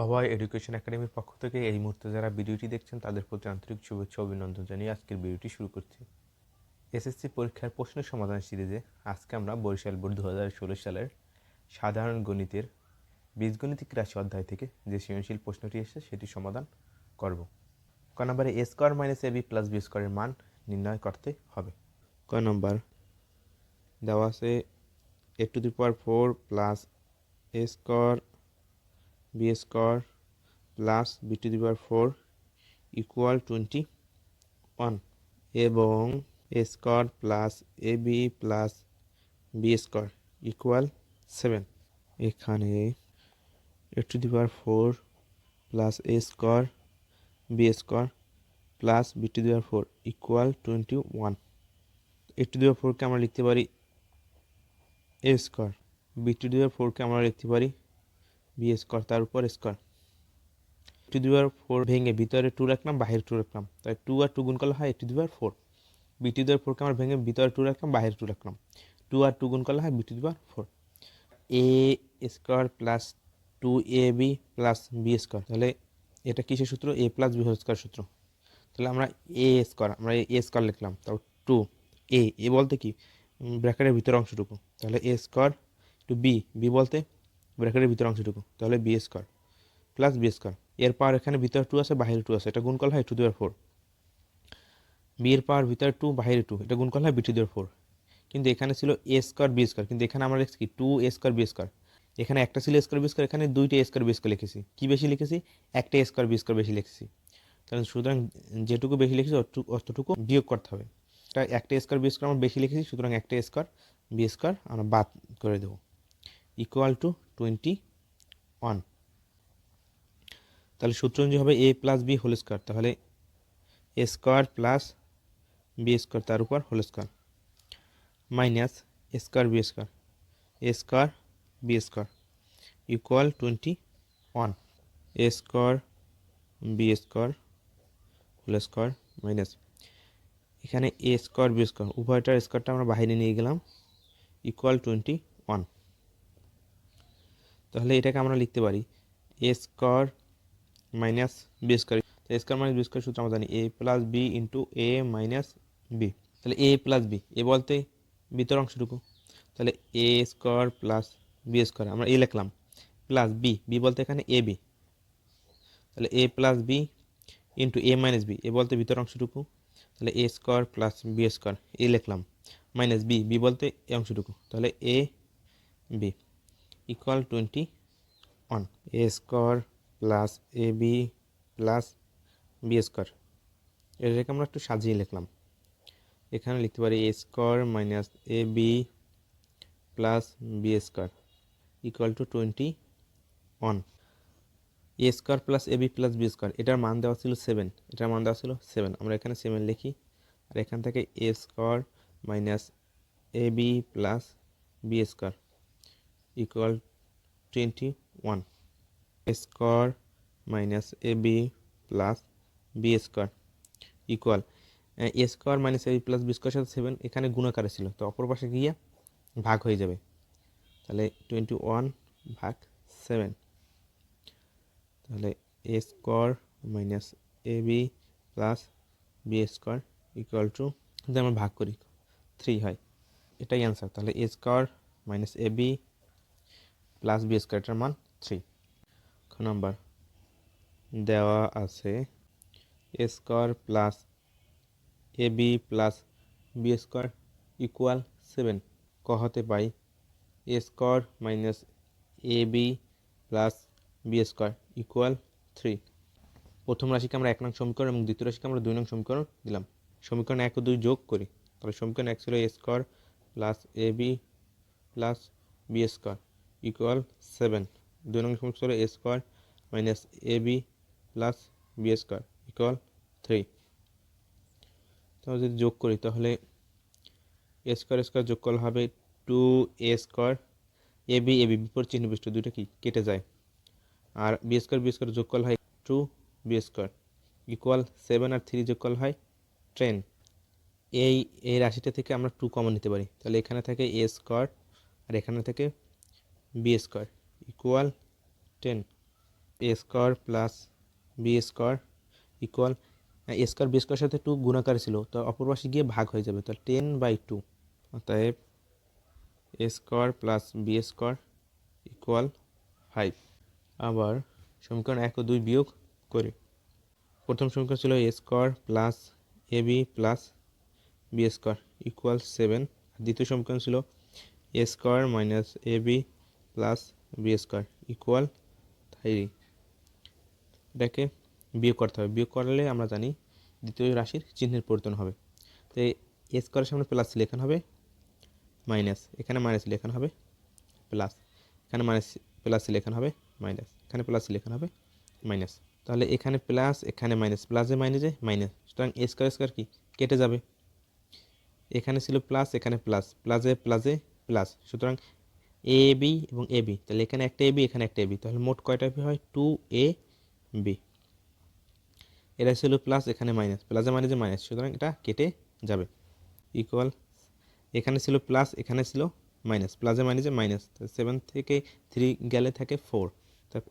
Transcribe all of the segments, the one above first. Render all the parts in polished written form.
অভয় education একাডেমির পক্ষ থেকে এই মুহূর্তে যারা ভিডিওটি দেখছেন তাদের প্রতি আন্তরিক শুভেচ্ছা অভিনন্দন জানিয়ে আজকের ভিডিওটি শুরু করছি। এসএসসি পরীক্ষার প্রশ্ন সমাধান সিরিজে আজকে আমরা বরিশাল বোর্ড 2016 সালের সাধারণ গণিতের বীজগণিতিক রাশি অধ্যায় থেকে যে সৃজনশীল প্রশ্নটি এসেছে সেটি সমাধান করব। ক নম্বরে A square minus AB plus B স্কোয়ারের মান নির্ণয় করতে হবে। ক নম্বর দেওয়া আছে a⁴ plus A square B square plus b⁴ equal 21 এবং A square plus A B plus B square equal 7। এখানে a⁴ plus A square B square plus b⁴ equal 21। a⁴কে আমরা লিখতে পারি এ স্কোয়ার, b⁴ কে আমরা লিখতে পারি বি স্কোয়ার তার উপর স্কোয়ার। a⁴ ভেঙে ভিতরে 2 রাখলাম, বাহিরে 2 রাখলাম, তাই 2 আর 2 গুণ করলে হয় a⁴। b⁴ কে আমরা ভেঙে ভিতরে 2 রাখলাম, বাহিরে 2 রাখলাম, 2 আর 2 গুণ করলে হয় b⁴। A square plus 2ab plus B square, তাহলে এটা কিসের সূত্র? a plus B whole square সূত্র। তাহলে আমরা এ স্কোয়ার লিখলাম, তারপর 2 এ বলতে কি ব্র্যাকেটের ভিতরে অংশটুকু, তাহলে এ স্কোয়ার টু বি বলতে ব্র্যাকেটের ভিতরে অংশটুকু, তাহলে B square plus B square. এর পাওয়ার এখানে ভিতরে 2 আছে, বাহিরে 2 আছে, এটা গুণ করলে হয় a⁴। বি এর পাওয়ার ভিতরে 2 বাহিরে 2, এটা গুণ করলে হয় b⁴। কিন্তু এখানে ছিল এ স্কোয়ার বি স্কোয়ার, কিন্তু এখানে আমরা লিখছি কি 2 এ স্কোয়ার বি স্কোয়ার। এখানে একটা ছিল স্কোয়ার বি স্কোয়ার, এখানে 2টা স্কোয়ার বি স্কোয়ার লিখেছি। কি বেশি লিখেছি? একটা স্কোয়ার বি স্কোয়ার বেশি লিখেছি। তাহলে সুতরাং যেটুকু বেশি লিখেছি অতটুকু বিয়োগ করতে হবে। এটা একটা স্কোয়ার বি স্কোয়ার আমরা বেশি লিখেছি, সুতরাং একটা স্কোয়ার বি স্কোয়ার আমরা বাদ করে দেবো, ইকুয়াল টু 21। তাহলে সূত্র অনুযায়ী হবে A plus B whole square, তাহলে A square plus B square তার উপর whole square minus A square B square B square equal 21। A square B square whole square minus এখানে এ স্কোয়ার বি স্কোয়ার উভয়টার স্কোয়ারটা আমরা বাইরে নিয়ে গেলাম, ইকুয়াল 21। তাহলে এটাকে আমরা লিখতে পারি A square minus B square. তো এ স্কোয়ার মাইনাস বি স্কোয়ার সূত্র আমরা জানি A plus B into A minus B. তাহলে এ প্লাস বি, এ বলতে ভিতর অংশটুকু, তাহলে A square plus B square আমরা এ লিখলাম, প্লাস বি বলতে এখানে এ বি, তাহলে A plus B into A minus B, A বলতে ভিতর অংশটুকু, তাহলে A square plus B square A লিখলাম, মাইনাস বি বলতে এ অংশটুকু, তাহলে A B equal 21। A square plus A B plus B square, এটাকে আমরা একটু সাজিয়ে লিখলাম। এখানে লিখতে পারি A square minus A B plus B square equal to 21। A square plus A B plus B square, এটার মান দেওয়া ছিল 7, এটার মান দেওয়া ছিল 7, আমরা এখানে 7 লিখি। আর এখান থেকে A square minus A B plus B square equal 21। A square minus A B plus B square equal A square minus A B plus B square সাথে 7 এখানে গুণাকারে ছিল, তো অপর পাশে গিয়ে ভাগ হয়ে যাবে, তাহলে 21 ভাগ 7, তাহলে A square minus A B plus B square equal to, যদি আমরা ভাগ করি 3 হয়, এটাই অ্যান্সার। তাহলে A square minus A B plus B square, এটার মান 3। নাম্বার দেওয়া আছে A square plus A B plus B square equal 7, ক হতে পাই A square minus A B plus B square equal 3। প্রথম রাশিকে আমরা 1 নং সমীকরণ এবং দ্বিতীয় রাশিকে আমরা 2 নং সমীকরণ দিলাম। সমীকরণ 1 ও 2 যোগ করি, তাহলে সমীকরণ 1 ছিল A square plus A B plus B square equal 7। 2 নং সমীকরণ ছিল A square minus A B plus B square equal 3। তাহলে যদি যোগ করি তাহলে এ স্কোয়ার যোগ করলে হবে 2 এ স্কোয়ার, এ বি বিপরীত চিহ্ন বিশিষ্ট দুইটা কি কেটে যায়, আর বি স্কোয়ার যোগ করলে হয় 2 বি স্কোয়ার ইকুয়াল 7, আর 3 যোগ করলে হয় 10। এই রাশিটা থেকে আমরা 2 কমন নিতে পারি, তাহলে এখানে থেকে এ স্কোয়ার আর এখানে থেকে B square equal 10। A square plus B square equal A square B square সাথে 2 গুণাকার ছিল, তো অপর পাশে গিয়ে ভাগ হয়ে যাবে, তো 10/2। অতএব A square plus B square equal 5। আবার সমীকরণ 1 ও 2 বিয়োগ করি। প্রথম সমীকরণ ছিল A square plus A B plus B square equal 7। দ্বিতীয় সমীকরণ ছিল A square minus A B plus B square equal 3। এটাকে বিয়োগ করতে হবে, বিয়োগ করলে আমরা জানি দ্বিতীয় রাশির চিহ্নের পরিবর্তন হবে। তো এ স্কোয়ারের সামনে প্লাস লেখানো হবে মাইনাস, এখানে মাইনাস লেখানো হবে প্লাস, এখানে মাইনাস প্লাস লেখানো হবে মাইনাস, এখানে প্লাস লেখানো হবে মাইনাস। তাহলে এখানে প্লাস এখানে মাইনাস, প্লাসে মাইনাসে মাইনাস, সুতরাং এ স্কোয়ার স্কোয়ার কি কেটে যাবে। এখানে ছিল প্লাস, এখানে প্লাস, প্লাসে প্লাসে প্লাস, সুতরাং এ বি এবং এ বি, তাহলে এখানে একটা এ বি এখানে একটা এ বি, তাহলে মোট কয়টা বি হয় 2ab। এটা ছিল প্লাস, এখানে মাইনাস, প্লাসে মাইনাসে মাইনাস, সুতরাং এটা কেটে যাবে ইকুয়াল। এখানে ছিল প্লাস এখানে ছিল মাইনাস, প্লাসে মাইনাসে মাইনাস, 7 থেকে 3 গেলে থাকে 4। তারপর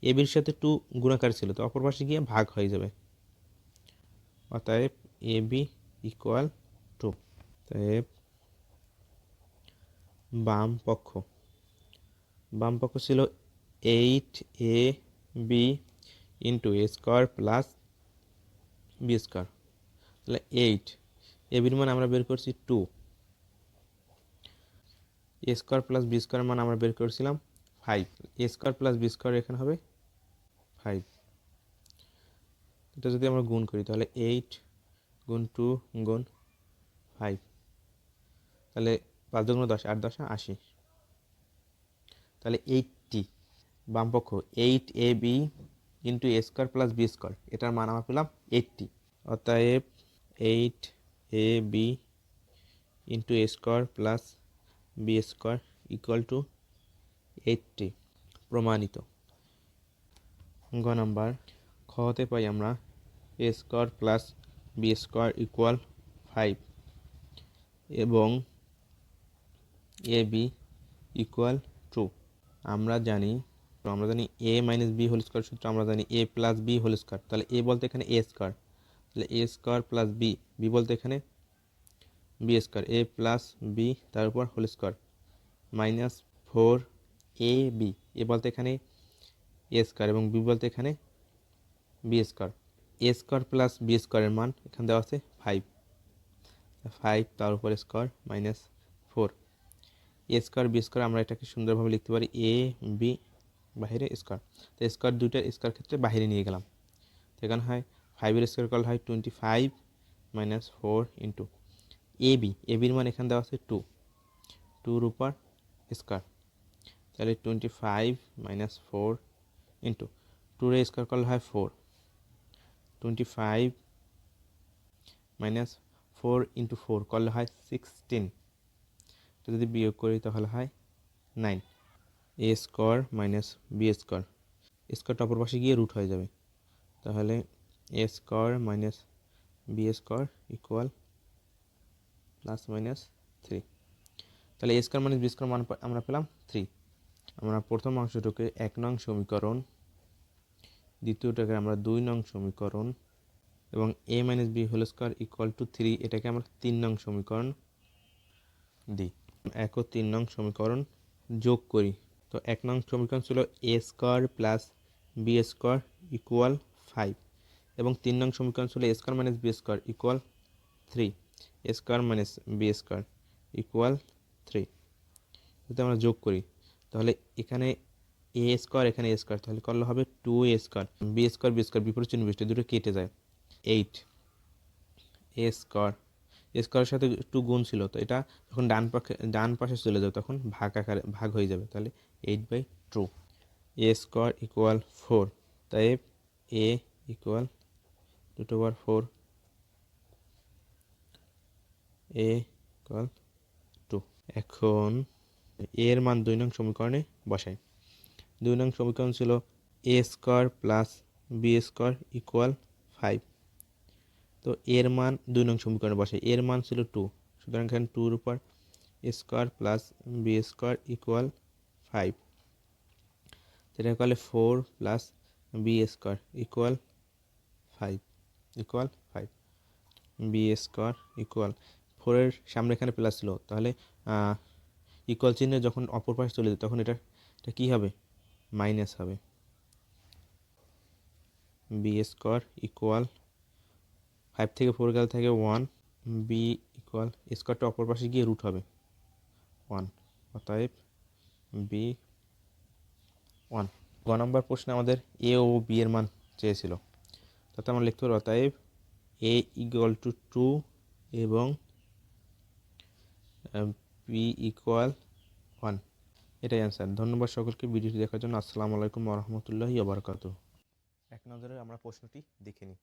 এ বির সাথে 2 গুণাকার ছিল, তো অপর পাশে গিয়ে ভাগ হয়ে যাবে। অতএব এ বি ইকুয়াল 2। অতএব বাম পক্ষ ছিল 8ab into A square plus B square, তাহলে 8, এ বির মান আমরা বের করছি 2, এ স্কোয়ার প্লাস বি স্কোয়ার মান আমরা বের করেছিলাম 5, এ স্কোয়ার প্লাস বি স্কোয়ার এখানে হবে 5। এটা যদি আমরা গুণ করি তাহলে 8 গুণ 2 গুণ 5, তাহলে 5 দুগুণ 10, 8 10 80, তাহলে 80 বামপক্ষ 8ab into A square plus B square, এটার মান আমরা পেলাম 80। অতএব 8ab into A square plus B square equal to 80 প্রমাণিত। গ নাম্বার খ হতে পাই আমরা A square plus B square equal 5 এবং এ বি ইকুয়াল 2। আমরা জানি A minus B whole square সূত্র, আমরা জানি A plus B whole square, তাহলে এ বলতে এখানে এ স্কোয়ার, তাহলে A square plus B, B বলতে এখানে বি স্কোয়ার, এ প্লাস বি তার উপর হোল স্কোয়ার মাইনাস 4ab, এ বলতে এখানে এ স্কোয়ার এবং বি বলতে এখানে বি স্কোয়ার। এ স্কোয়ার প্লাস বি স্কোয়ারের মান এখানে দেওয়া আছে 5 তার উপর স্কোয়ার মাইনাস 4, এ স্কোয়ার বি স্কোয়ার আমরা এটাকে সুন্দরভাবে লিখতে পারি এ বি বাইরে স্কোয়ার, তো স্কোয়ার দুইটা স্কোয়ার ক্ষেত্রে বাইরে নিয়ে গেলাম, তো এখানে হয় 5-এর স্কোয়ার করলে হয় 25 মাইনাস 4 ইন্টু এ বির মান এখানে দেওয়া আছে 2-2 উপর স্কোয়ার, তাহলে 25 মাইনাস 4 ইন্টু 2-এর স্কোয়ার করলে হয় 4, 25 মাইনাস 4 ইন্টু 4 করলে হয় 16, এটা যদি বিয়োগ করি তাহলে হয় 9। A square minus B square, স্কোয়ারটা অপর পাশে গিয়ে রুট হয়ে যাবে, তাহলে A square minus B square equal plus minus 3। তাহলে A square minus B square মান আমরা পেলাম 3। আমরা প্রথম অংশটাকে 1 নং সমীকরণ, দ্বিতীয়টাকে আমরা 2 নং সমীকরণ এবং A minus B whole square equal to 3, এটাকে আমরা 3 নং সমীকরণ দিই। 1 ও 3 নং সমীকরণ যোগ করি, তো 1 নং সমীকরণ ছিল A square plus B square equal 5 এবং 3 নং সমীকরণ ছিল A square minus B square equal 3, A square minus B square equal 3। যদি আমরা যোগ করি তাহলে এখানে এ স্কোয়ার এখানে এ স্কোয়ার, তাহলে করলে হবে 2a স্কোয়ার, বি স্কোয়ার বিপরীত চিহ্ন বিশিষ্ট, দুটো কেটে যায় 8, এ স্কোয়ারের সাথে 2 গুণ ছিল, তো এটা যখন ডান পাশে চলে যাবে তখন ভাগ হয়ে যাবে, তাহলে 8/2। এ স্কোয়ার ইকুয়াল 4, তাই এ ইকুয়াল 2/4, এ ইকুয়াল 2। এখন এর মান 2 নং সমীকরণে বসাই। 2 নং সমীকরণ ছিল A square plus B square equal 5, তো এর মান 2 নং সমীকরণে বসাই, এর মান ছিল 2, সুতরাং এখানে 2-এর উপর square plus B square equal 5, যেটা করলে 4 + b² ইকুয়াল 5 b² ইকুয়াল 4-এর সামনে এখানে প্লাস ছিল, তাহলে ইকুয়াল চিহ্নে যখন অপর পাশে চলে যায় তখন এটা কী হবে, মাইনাস হবে। b² ইকুয়াল 5 থেকে 4 গেলে থাকে 1, বি ইকুয়াল স্কোয়ারটা অপর পাশে গিয়ে রুট হবে 1, অতএব b1। গ নম্বর প্রশ্নে আমাদের এ ও বি এর মান চেয়েছিল, তাতে আমরা লিখতে পারবো অতএব a = 2 এবং b = 1। এটাই অ্যান্সার। ধন্যবাদ সকলকে ভিডিওটি দেখার জন্য। আসসালামু আলাইকুম ওয়া রাহমাতুল্লাহি ওয়া বারাকাতুহু। এক নজরে আমরা প্রশ্নটি দেখে নিই।